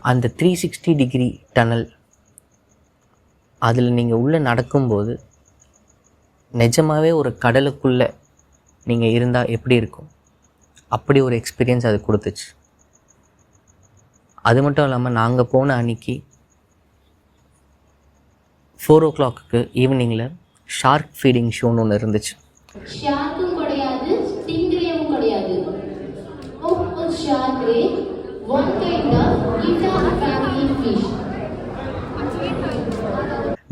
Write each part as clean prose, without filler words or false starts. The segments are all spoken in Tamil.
அந்த 360 டிகிரி டனல் அதில் நீங்கள் உள்ளே நடக்கும்போது நிஜமாகவே ஒரு கடலுக்குள்ளே நீங்கள் இருந்தால் எப்படி இருக்கும், அப்படி ஒரு எக்ஸ்பீரியன்ஸ் அது கொடுத்துச்சு. அது மட்டும் இல்லாமல் நாங்கள் போன அன்றைக்கி 4 o'clock ஈவினிங்கில் ஷார்க் ஃபீடிங் ஷோன்னு ஒன்று இருந்துச்சு. ஷார்க்கும் கிடையாது, ஸ்டிங்ரேவும் கிடையாது. Shark ray one kind of guitar family fish.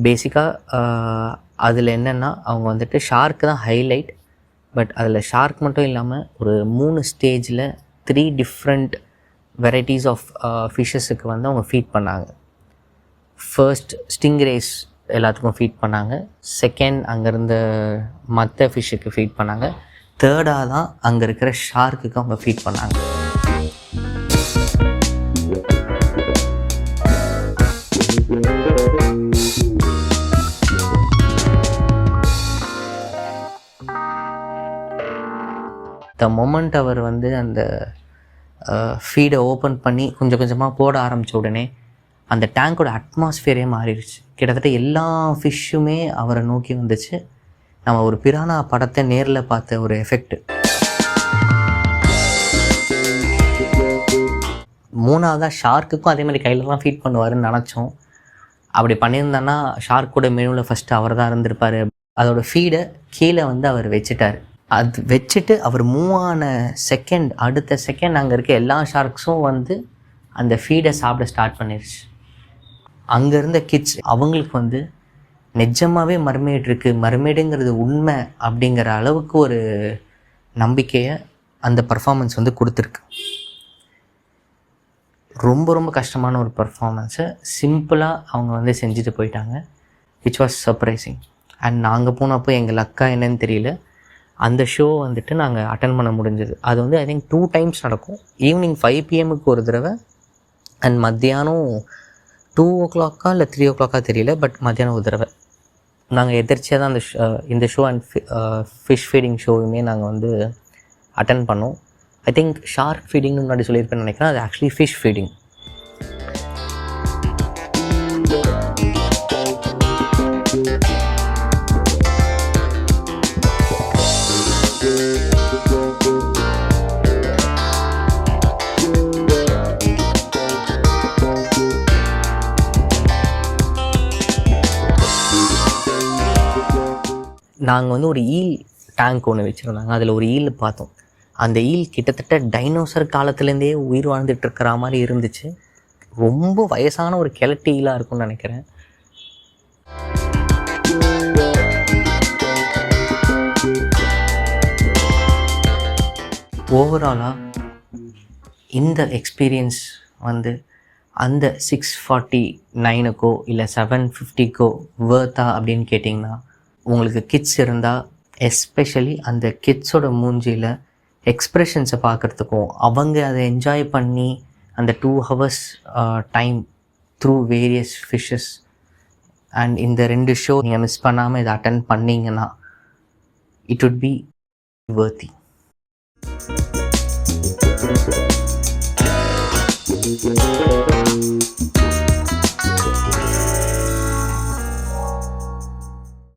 பேசிக்காக அதில் என்னென்னா அவங்க வந்துட்டு ஷார்க்கு தான் ஹைலைட். பட் அதில் ஷார்க் மட்டும் இல்லாமல் ஒரு 3 ஸ்டேஜில் 3 டிஃப்ரெண்ட் வெரைட்டிஸ் ஆஃப் ஃபிஷ்ஷஸுக்கு வந்து அவங்க ஃபீட் பண்ணாங்க. ஃபர்ஸ்ட் ஸ்டிங்ரேஸ் எல்லாத்துக்கும் ஃபீட் பண்ணாங்க. செகண்ட் அங்கே இருந்த மற்ற ஃபிஷ்ஷுக்கு ஃபீட் பண்ணாங்க. தேர்டாக தான் அங்கே இருக்கிற ஷார்க்குக்கு அவங்க ஃபீட் பண்ணாங்க. த மொமெண்ட் அவர் வந்து அந்த ஃபீடை ஓப்பன் பண்ணி கொஞ்சம் கொஞ்சமாக போட ஆரம்பித்த உடனே அந்த டேங்கோட அட்மாஸ்ஃபியரே மாறிடுச்சு. கிட்டத்தட்ட எல்லா ஃபிஷ்ஷுமே அவரை நோக்கி வந்துச்சு. நம்ம ஒரு பிரானா படத்தை நேரில் பார்த்த ஒரு எஃபெக்ட். மூணாவதாக ஷார்க்குக்கும் அதே மாதிரி கையில் தான் ஃபீட் பண்ணுவாருன்னு நினச்சோம். அப்படி பண்ணியிருந்தான்னா ஷார்க்கோட மெனுவில் ஃபஸ்ட்டு அவர் தான் இருந்திருப்பார். அதோட ஃபீடை கீழே வந்து அவர் வச்சுட்டார். அது வச்சுட்டு அவர் மூவ் ஆன செகண்ட், அடுத்த செகண்ட் அங்கே இருக்க எல்லா ஷார்க்ஸும் வந்து அந்த ஃபீடை சாப்பிட ஸ்டார்ட் பண்ணிடுச்சு. அங்கே இருந்த கிட்ஸ் அவங்களுக்கு வந்து நிஜமாகவே மர்மேட் இருக்குது, மர்மேடுங்கிறது உண்மை அப்படிங்கிற அளவுக்கு ஒரு நம்பிக்கையை அந்த பர்ஃபார்மன்ஸ் வந்து கொடுத்துருக்கு. ரொம்ப ரொம்ப கஷ்டமான ஒரு பர்ஃபார்மன்ஸை சிம்பிளாக அவங்க வந்து செஞ்சுட்டு போயிட்டாங்க. Which was surprising. அண்ட் நாங்கள் போனப்போ எங்கள் லக்கா என்னன்னு தெரியல, அந்த ஷோ வந்துட்டு நாங்கள் அட்டன் பண்ண முடிஞ்சது. அது வந்து ஐ திங்க் 2 times நடக்கும். ஈவினிங் 5 PM ஒரு தடவை, அண்ட் மத்தியானம் 2 o'clock இல்லை 3 o'clock தெரியல, பட் மத்தியானம் ஒரு தடவை. நாங்கள் எதிர்ச்சியாக தான் இந்த ஷோ அண்ட் ஃபிஷ் ஃபீடிங் ஷோவுமே நாங்கள் வந்து அட்டன் பண்ணோம். ஐ திங்க் ஷார்க் ஃபீடிங்னு முன்னாடி சொல்லியிருப்பேன்னு நினைக்கிறேன். அது ஆக்சுவலி ஃபிஷ் ஃபீடிங். நாங்கள் வந்து ஒரு ஈல் டேங்க் ஒன்று வச்சுருந்தாங்க. அதில் ஒரு ஈல் பார்த்தோம். அந்த ஈல் கிட்டத்தட்ட டைனோசர் காலத்துலேருந்தே உயிர் வாழ்ந்துட்டு இருக்கிற மாதிரி இருந்துச்சு. ரொம்ப வயசான ஒரு கிழட்டு ஈலாக இருக்கும்னு நினைக்கிறேன். ஓவராலாக இந்த எக்ஸ்பீரியன்ஸ் வந்து அந்த 649க்கோ இல்லை 750க்கோ வேர்த்தா அப்படின்னு கேட்டிங்கன்னா, உங்களுக்கு கிட்ஸ் இருந்தால் எஸ்பெஷலி அந்த கிட்ஸோட மூஞ்சியில் எக்ஸ்ப்ரெஷன்ஸை பார்க்குறதுக்கும், அவங்க அதை என்ஜாய் பண்ணி அந்த 2 hours time through various fishes and இந்த 2 ஷோ நீங்கள் மிஸ் பண்ணாமல் இதை அட்டன் பண்ணிங்கன்னா இட் வுட் பி வர்த்தி.